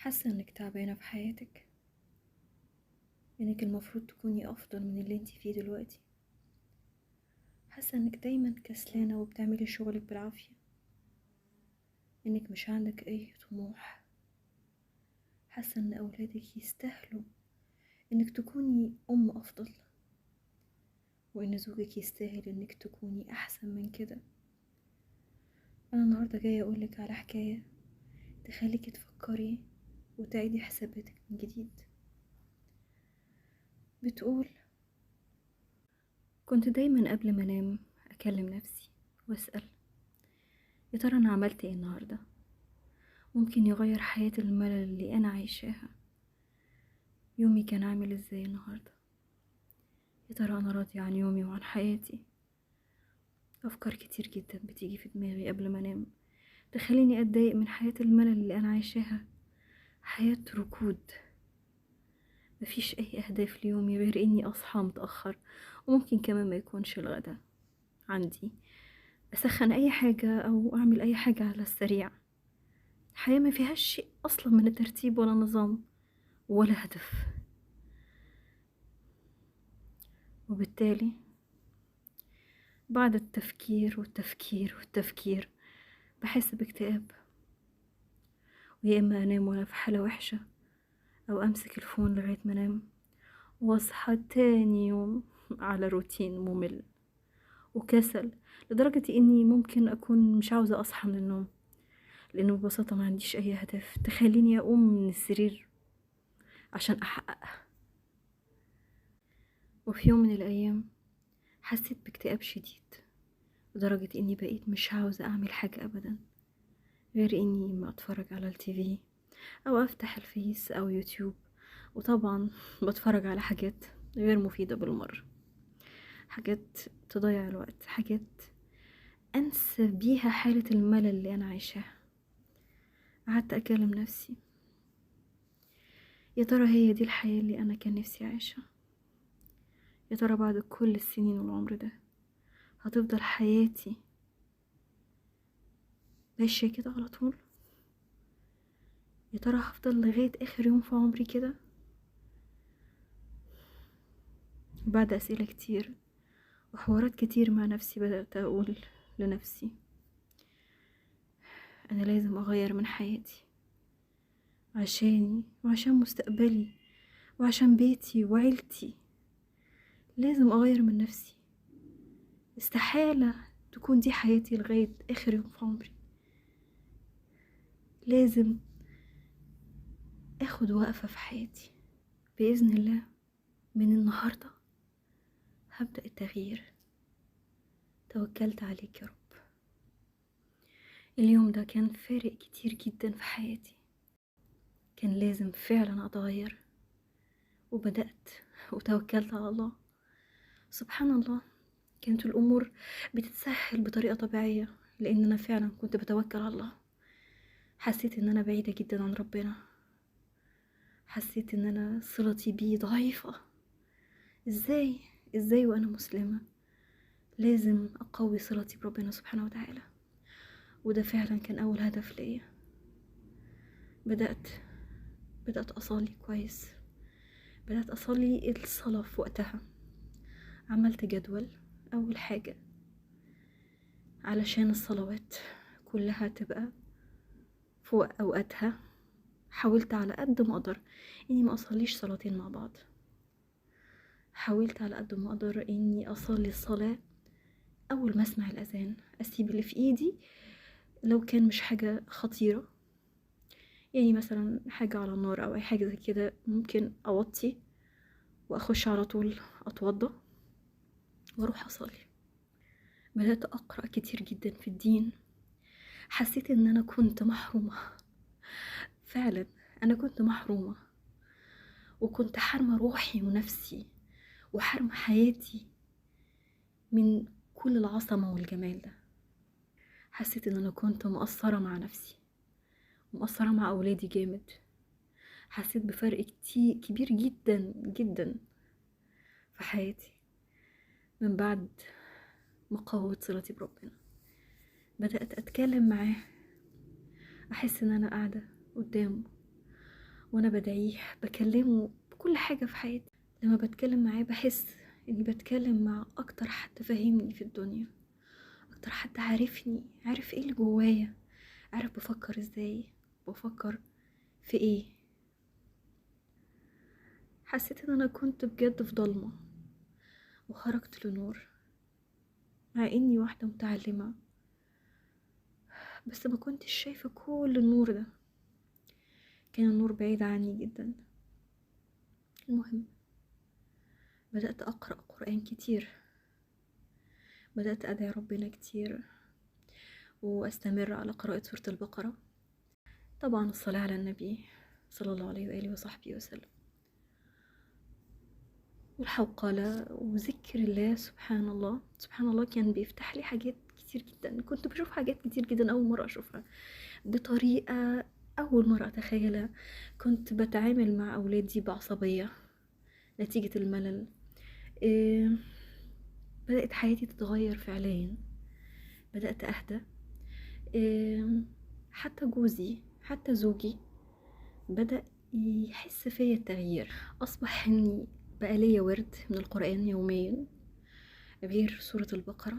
حاسة انك تعبانة في حياتك، انك المفروض تكوني افضل من اللي انتي فيه دلوقتي. حاسة انك دايما كسلانة وبتعملي شغلك بالعافية، انك مش عندك اي طموح. حاسة ان اولادك يستاهلوا انك تكوني ام افضل، وان زوجك يستاهل انك تكوني احسن من كده. انا النهاردة جاية اقولك على حكاية تخليكي تفكري وتعيدي حساباتك من جديد. بتقول: كنت دايما قبل ما انام اكلم نفسي واسأل يا ترى انا عملت ايه النهارده، ممكن يغير حياة الملل اللي انا عايشاها. يومي كان عامل ازاي النهارده؟ يا ترى انا راضية عن يومي وعن حياتي؟ افكار كتير جدا بتيجي في دماغي قبل ما انام، تخليني اتضايق من حياة الملل اللي انا عايشاها. حياة ركود، مفيش اي اهداف ليومي غير اني اصحى متأخر، وممكن كمان ما يكونش الغدا عندي، اسخن اي حاجة او اعمل اي حاجة على السريع. الحياة ما فيهاش شيء اصلا من الترتيب ولا نظام ولا هدف، وبالتالي بعد التفكير والتفكير والتفكير بحس باكتئاب، ويا اما انام وانا في حالة وحشة، او امسك الفون لغاية ما انام واصحى تاني يوم على روتين ممل وكسل، لدرجة اني ممكن اكون مش عاوزة اصحى من النوم، لانه ببساطة ما عنديش اي هدف تخليني اقوم من السرير عشان احققها. وفي يوم من الايام حسيت باكتئاب شديد، لدرجة اني بقيت مش عاوزة اعمل حاجة ابدا غير اني ما اتفرج على التيفي او افتح الفيس او يوتيوب. وطبعا بتفرج على حاجات غير مفيدة بالمرة، حاجات تضيع الوقت، حاجات انسى بيها حالة الملل اللي انا عايشاها. قعدت اكلم نفسي يا ترى هي دي الحياة اللي انا كان نفسي اعيشها؟ يا ترى بعد كل السنين والعمر ده هتفضل حياتي ماشية كده على طول؟ يا ترى هفضل لغاية اخر يوم في عمري كده؟ بعد اسئلة كتير وحوارات كتير مع نفسي بدأت اقول لنفسي انا لازم اغير من حياتي، عشاني وعشان مستقبلي وعشان بيتي وعيلتي. لازم اغير من نفسي، استحالة تكون دي حياتي لغاية اخر يوم في عمري. لازم اخد وقفة في حياتي بإذن الله. من النهاردة هبدأ التغيير، توكلت عليك يا رب. اليوم ده كان فارق كتير جدا في حياتي، كان لازم فعلا اتغير، وبدأت وتوكلت على الله. سبحان الله، كانت الأمور بتتسهل بطريقة طبيعية لأن أنا فعلا كنت بتوكل على الله. حسيت إن أنا بعيدة جدا عن ربنا، حسيت إن أنا صلتي بيه ضعيفة. إزاي إزاي وأنا مسلمة؟ لازم أقوي صلتي بربنا سبحانه وتعالى، وده فعلا كان أول هدف ليا. بدأت بدأت أصلي كويس، بدأت أصلي الصلاة في وقتها. عملت جدول أول حاجة علشان الصلوات كلها تبقى في أوقاتها. حاولت على قد ما أقدر إني ما أصليش صلاتين مع بعض، حاولت على قد ما أقدر إني أصلي الصلاة أول ما أسمع الأذان، أسيب اللي في إيدي لو كان مش حاجة خطيرة، يعني مثلا حاجة على النار أو أي حاجة زي كده، ممكن أوطي وأخش على طول أتوضى وأروح أصلي. بدأت أقرأ كتير جدا في الدين. حسيت إن أنا كنت محرومة، فعلا أنا كنت محرومة، وكنت حارمة روحي ونفسي وحارمة حياتي من كل العظمة والجمال ده. حسيت ان انا كنت مقصرة مع نفسي ومقصرة مع اولادي جامد. حسيت بفرق كتير كبير جدا جدا في حياتي من بعد ما قوت صلتي بربنا. بدأت اتكلم معاه، احس ان انا قاعدة قدامه وأنا بدعيه بكلمه بكل حاجة في حياتي. لما بتكلم معاه بحس إني بتكلم مع أكتر حد فاهمني في الدنيا، أكتر حد عارفني، عارف إيه اللي جوايا، عارف بفكر إزاي، بفكر في إيه. حسيت إن أنا كنت بجد في ضلمة وخرجت لنور، مع إني واحدة متعلمة، بس ما كنتش شايفة كل النور ده، كان النور بعيد عني جدا. المهم بدأت أقرأ قرآن كتير، بدأت أدعي ربنا كتير وأستمر على قراءة سورة البقرة، طبعا الصلاة على النبي صلى الله عليه وآله وصحبه وسلم، والحوقلة وذكر الله. سبحان الله سبحان الله، كان بيفتح لي حاجات كتير جدا، كنت بشوف حاجات كتير جدا أول مرة أشوفها بطريقة أول مرة أتخيلها. كنت بتعامل مع أولادي بعصبية نتيجة الملل. إيه، بدأت حياتي تتغير فعليا، بدأت أهدى. إيه، حتى جوزي، حتى زوجي بدأ يحس فيا التغيير. أصبح إني بقى ليا ورد من القرآن يوميا غير سورة البقرة.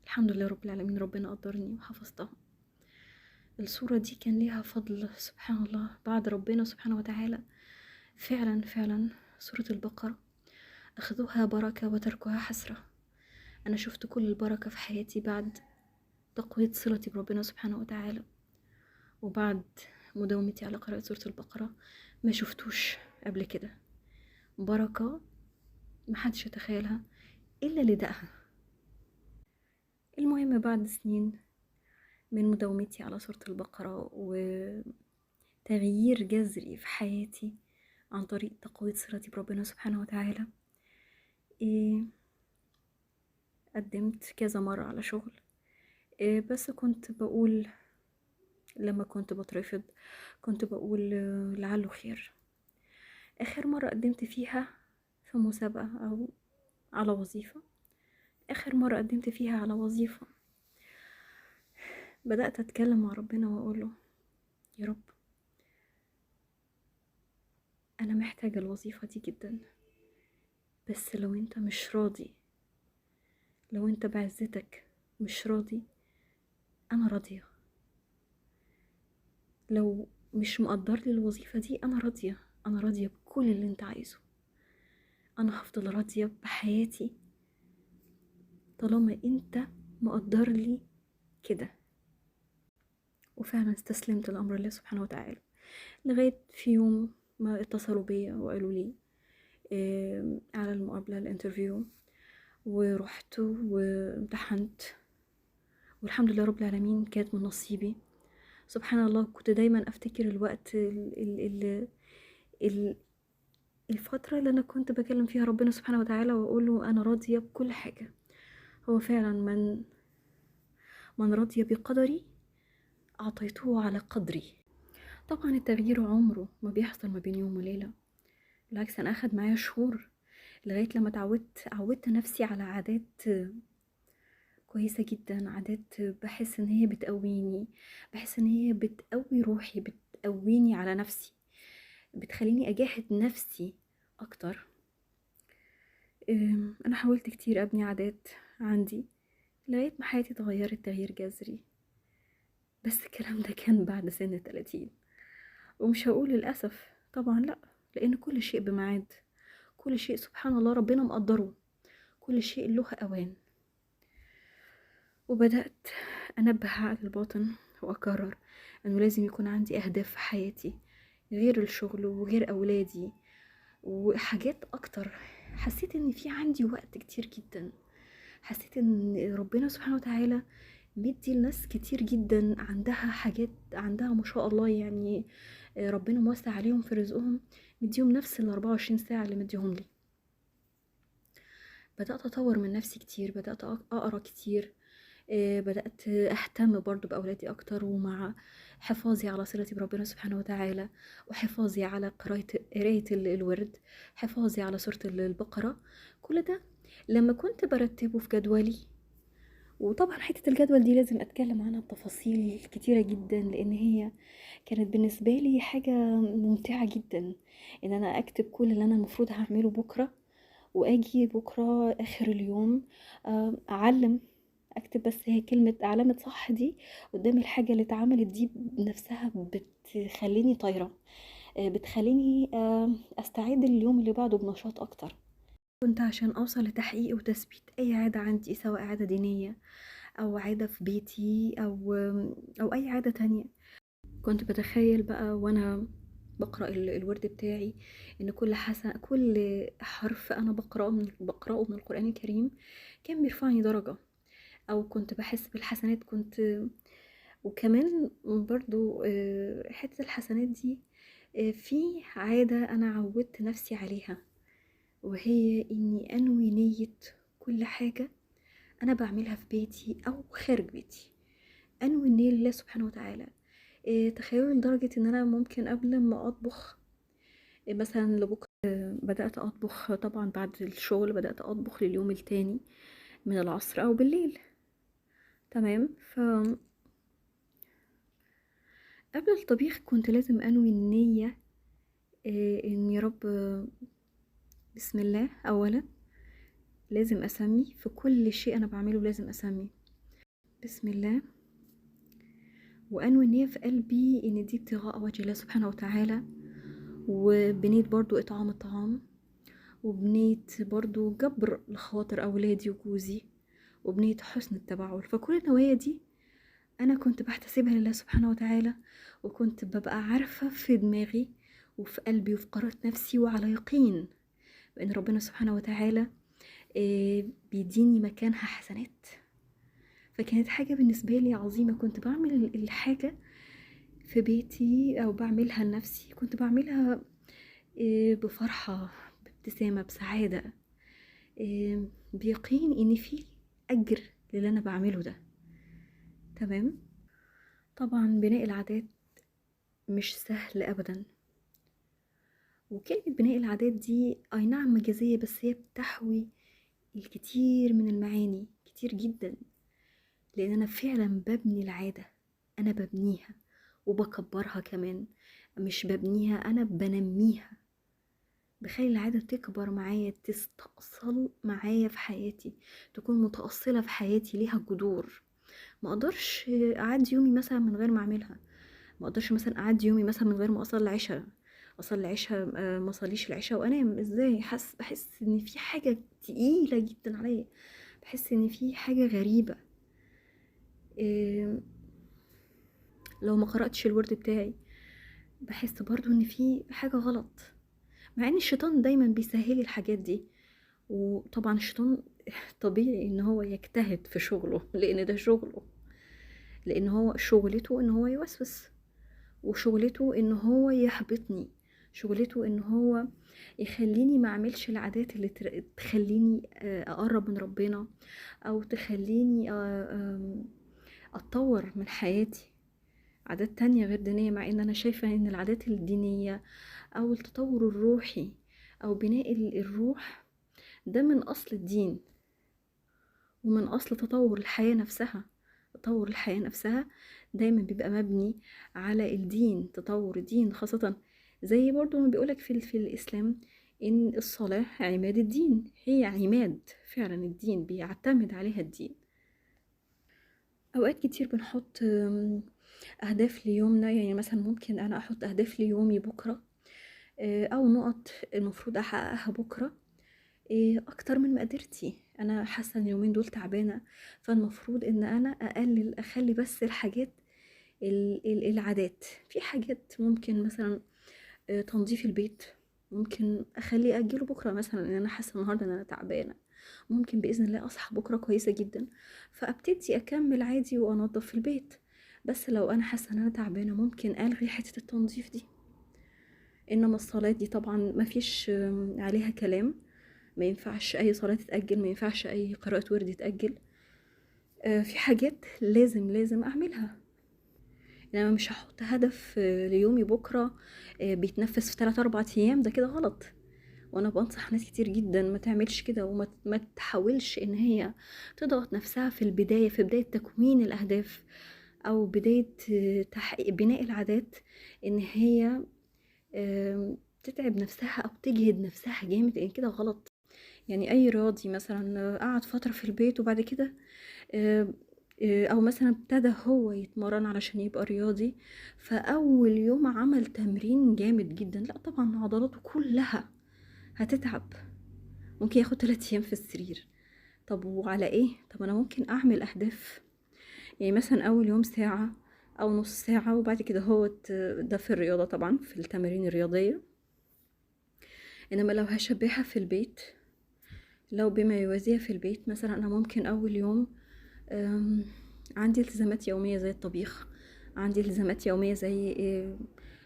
الحمد لله رب العالمين، ربنا قدرني وحفظتها. السورة دي كان ليها فضل سبحان الله بعد ربنا سبحانه وتعالى. فعلا فعلا سورة البقرة أخذوها بركة وتركها حسرة. أنا شفت كل البركة في حياتي بعد تقوية صلتي بربنا سبحانه وتعالى، وبعد مداومتي على قراءة سورة البقرة ما شفتوش قبل كده. بركة محدش يتخيلها إلا اللي دقها. المهم بعد سنين من مداومتي على سورة البقرة وتغيير جذري في حياتي عن طريق تقوية صلتي بربنا سبحانه وتعالى، قدمت كذا مرة على شغل. بس كنت بقول لما كنت بترفض كنت بقول لعله خير. آخر مرة قدمت فيها في مسابقة أو على وظيفة، آخر مرة قدمت فيها على وظيفة بدأت أتكلم مع ربنا وأقوله يا رب أنا محتاجة الوظيفة دي جدا، بس لو أنت مش راضي، لو أنت بعزتك مش راضي، أنا راضية. لو مش مقدر لي الوظيفة دي أنا راضية، أنا راضية بكل اللي أنت عايزه. أنا هفضل راضية بحياتي طالما أنت مقدر لي كده. وفعلا استسلمت الأمر لله سبحانه وتعالى، لغاية في يوم ما اتصلوا بيا وقالوا لي على المقابلة الانترفيو، ورحت وامتحنت والحمد لله رب العالمين كانت من نصيبي. سبحان الله كنت دايما افتكر الوقت ال الفترة اللي انا كنت بكلم فيها ربنا سبحانه وتعالى واقول له انا راضية بكل حاجة. هو فعلا من رضي بقدري اعطيته على قدري. طبعا التغيير عمره ما بيحصل ما بين يوم وليلة، بالعكس انا اخد معايا شهور لغاية لما عودت نفسي على عادات كويسة جدا، عادات بحس ان هي بتقويني، بحس ان هي بتقوي روحي، بتقويني على نفسي، بتخليني اجاهد نفسي اكتر. انا حاولت كتير ابني عادات عندي لغاية ما حياتي اتغيرت تغيير جذري، بس الكلام ده كان بعد سن 30. ومش هقول للأسف طبعا لأ، لأن كل شيء بميعاد، كل شيء سبحان الله ربنا مقدره، كل شيء له أوان. وبدأت أنبه على الباطن وأكرر أنه لازم يكون عندي أهداف في حياتي غير الشغل وغير أولادي وحاجات أكتر. حسيت أن في عندي وقت كتير جدا، حسيت أن ربنا سبحانه وتعالى مدي الناس كتير جدا عندها حاجات، عندها ما شاء الله يعني ربنا موسع عليهم في رزقهم، مديهم نفس 24 ساعة اللي مديهم لي. بدأت أطور من نفسي كتير، بدأت أقرأ كتير، بدأت أهتم برضو بأولادي أكتر، ومع حفاظي على صلتي بربنا سبحانه وتعالى، وحفاظي على قراية الورد، حفاظي على سورة البقرة. كل ده لما كنت برتبه في جدولي وطبعا حتة الجدول دي لازم اتكلم عنها بتفاصيل كتيرة جدا، لان هي كانت بالنسبة لي حاجة ممتعة جدا، ان انا اكتب كل اللي انا المفروض هعمله بكرة، واجي بكرة اخر اليوم اعلم اكتب بس هي كلمة علامة صح دي قدام الحاجة اللي اتعملت دي نفسها بتخليني طايرة، بتخليني استعد لليوم اللي بعده بنشاط اكتر. كنت عشان اوصل لتحقيق وتثبيت اي عادة عندي، سواء عادة دينية او عادة في بيتي او اي عادة تانية، كنت بتخيل بقى وانا بقرأ الورد بتاعي ان كل حرف انا بقرأه من القرآن الكريم كان بيرفعني درجة، او كنت بحس بالحسنات. وكمان برضو حتة الحسنات دي في عادة انا عودت نفسي عليها، وهي اني انوي نية كل حاجة انا بعملها في بيتي او خارج بيتي، انوي النية لله سبحانه وتعالى. تخيلوا لدرجة ان انا ممكن قبل ما اطبخ مثلا لبكرة، بدأت اطبخ طبعا بعد الشغل، بدأت اطبخ لليوم التاني من العصر او بالليل. تمام، قبل الطبيخ كنت لازم انوي النية، ان يا رب بسم الله اولا، لازم اسمي في كل شيء انا بعمله، لازم اسمي بسم الله، وانوي النية في قلبي ان دي ابتغاء وجه الله سبحانه وتعالى، وبنيت برضو اطعام الطعام، وبنيت برضو جبر لخواطر اولادي وجوزي، وبنيت حسن التبعل. فكل النوايا دي انا كنت بحتسبها لله سبحانه وتعالى، وكنت ببقى عارفة في دماغي وفي قلبي وفي قرارة نفسي وعلى يقين بان ربنا سبحانه وتعالى بيديني مكانها حسنات. فكانت حاجة بالنسبة لي عظيمة، كنت بعمل الحاجة في بيتي او بعملها لنفسي، كنت بعملها بفرحة، بابتسامة، بسعادة، بيقين ان في اجر للي انا بعمله ده. تمام. طبعا بناء العادات مش سهل ابدا، وكلمة بناء العادات دي اي نعم مجازية، بس هي بتحوي الكثير من المعاني كتير جدا، لان انا فعلا ببني العادة، انا ببنيها وبكبرها كمان، مش ببنيها، انا بنميها، بخلي العادة تكبر معايا، تستأصل معايا في حياتي، تكون متأصلة في حياتي، ليها جذور. ما اقدرش اعدي يومي مثلا من غير ما اعملها، ما اقدرش مثلا اعدي يومي مثلا من غير ما اصلي العشاء، ما اصليش العشاء وانام. ازاي؟ بحس ان في حاجة تقيلة جدا عليا، بحس ان في حاجة غريبة. إيه، لو ما قرأتش الورد بتاعي بحس برضو ان في حاجة غلط، مع ان الشيطان دايما بيسهلي الحاجات دي. وطبعا الشيطان طبيعي ان هو يجتهد في شغله، لان ده شغله، لان هو شغلته ان هو يوسوس، وشغلته ان هو يحبطني، شغلته ان هو يخليني ما اعملش العادات اللي تخليني اقرب من ربنا، او تخليني اتطور من حياتي، عادات تانية غير دينية. مع ان انا شايفة ان العادات الدينية او التطور الروحي او بناء الروح ده من اصل الدين، ومن اصل تطور الحياة نفسها. تطور الحياة نفسها دايما بيبقى مبني على الدين، تطور الدين، خاصة زي برضو ما بيقولك في الإسلام إن الصلاة عماد الدين، هي عماد فعلا الدين، بيعتمد عليها الدين. أوقات كتير بنحط أهداف ليومنا، يعني مثلا ممكن أنا أحط أهداف ليومي بكرة، أو نقط المفروض أحققها بكرة أكتر من مقدرتي. أنا حاسة إن اليومين دول تعبانة، فالمفروض إن أنا أخلي بس الحاجات العادات. في حاجات ممكن مثلا تنظيف البيت ممكن اخليه اجله بكره، مثلا ان انا حاسه النهارده ان انا تعبانه، ممكن باذن الله اصحى بكره كويسه جدا فابتدي اكمل عادي وانضف في البيت. بس لو انا حاسه ان انا تعبانه ممكن الغي حته التنظيف دي. انما الصلاه دي طبعا ما فيش عليها كلام، ما ينفعش اي صلاه تتاجل، ما ينفعش اي قراءه ورد تتاجل. في حاجات لازم اعملها، انما مش هحط هدف ليومي بكره بيتنفذ في 3-4 ايام، ده كده غلط. وانا بنصح ناس كتير جدا ما تعملش كده، ما تحاولش ان هي تضغط نفسها في البداية، في بداية تكوين الاهداف او بداية تحقيق بناء العادات، ان هي تتعب نفسها او تجهد نفسها جامد، لان كده غلط. يعني اي رياضي مثلا قعد فترة في البيت وبعد كده او مثلا ابتدى هو يتمرن علشان يبقى رياضي، فاول يوم عمل تمرين جامد جدا، لا طبعا عضلاته كلها هتتعب، ممكن ياخد 3 ايام في السرير. طب وعلى ايه؟ طب انا ممكن اعمل اهداف، يعني مثلا اول يوم ساعة او نص ساعة، وبعد كده هو ده في الرياضة طبعا، في التمارين الرياضية. انما لو هشبهها في البيت، لو بما يوازيها في البيت، مثلا انا ممكن اول يوم عندي التزامات يومية زي الطبيخ، عندي التزامات يومية زي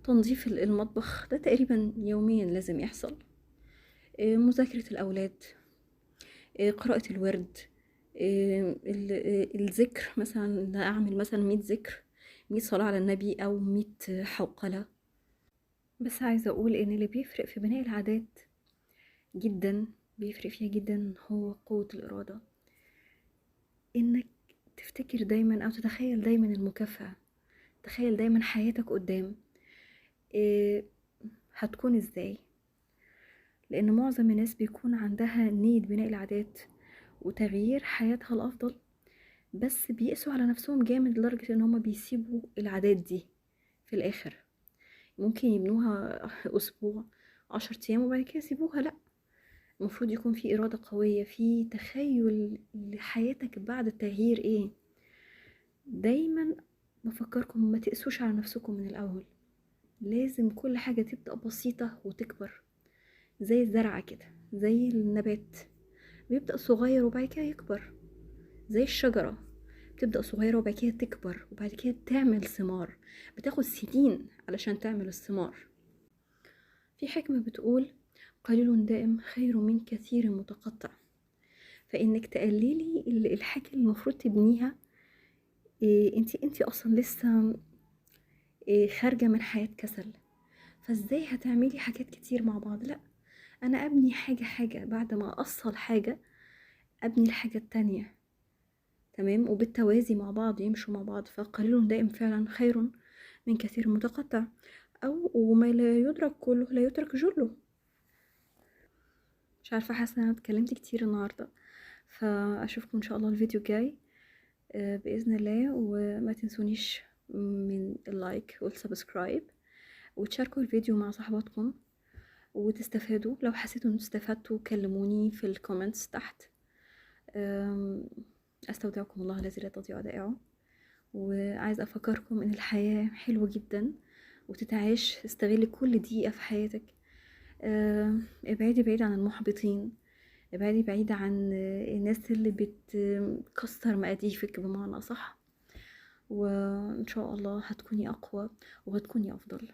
تنظيف المطبخ، ده تقريبا يوميا لازم يحصل، مذاكرة الأولاد، قراءة الورد، الذكر، مثلا أعمل مثلا 100 ذكر، 100 صلاة على النبي أو 100 حوقلة. بس عايزة أقول إن اللي بيفرق في بناء العادات جدا، بيفرق فيها جدا، هو قوة الإرادة. إنك تفتكر دايما أو تتخيل دايما المكافأة، تخيل دايما حياتك قدام إيه هتكون ازاي. لأن معظم الناس بيكون عندها نية بناء العادات وتغيير حياتها الأفضل، بس بيقسوا على نفسهم جامد لدرجة ان هما بيسيبوا العادات دي في الآخر. ممكن يبنوها أسبوع، 10 أيام، وبعد كده يسيبوها. لأ، المفروض يكون في إرادة قوية، في تخيل لحياتك بعد التغيير ايه. دايما بفكركم ما تقسوش على نفسكم من الأول، لازم كل حاجة تبدأ بسيطة وتكبر، زي الزرعة كده، زي النبات بيبدأ صغير وبعد كده يكبر، زي الشجرة بتبدأ صغيرة وبعد كده تكبر وبعد كده تعمل ثمار، بتاخد سنين علشان تعمل الثمار. في حكمة بتقول قليل دائم خير من كثير متقطع. فإنك تقللي الحاجة اللي المفروض تبنيها، انتي اصلا لسه خارجة من حياة كسل، فازاي هتعملي حاجات كتير مع بعض؟ لا، انا ابني حاجة حاجة، بعد ما اصل حاجة ابني الحاجة التانية، تمام، وبالتوازي مع بعض، يمشوا مع بعض. فقليل دائم فعلا خير من كثير متقطع، او وما لا يدرك كله لا يترك جله. مش عارفة، حاسة ان انا اتكلمت كتير النهاردة، فاشوفكم ان شاء الله الفيديو الجاي بإذن الله. وما تنسونيش من اللايك والسبسكرايب، وتشاركوا الفيديو مع صحباتكم وتستفادوا. لو حسيتوا ان استفدتوا كلموني في الكومنتس تحت. استودعكم الله الذي لا تضيع ودائعه. وعايزه افكركم ان الحياه حلوه جدا وتتعاش، استغلي كل دقيقه في حياتك. ابعدي بعيد عن المحبطين، ابعدي بعيد عن الناس اللي بتكسر مقاديفك بمعنى صح، وان شاء الله هتكوني اقوى وهتكوني افضل.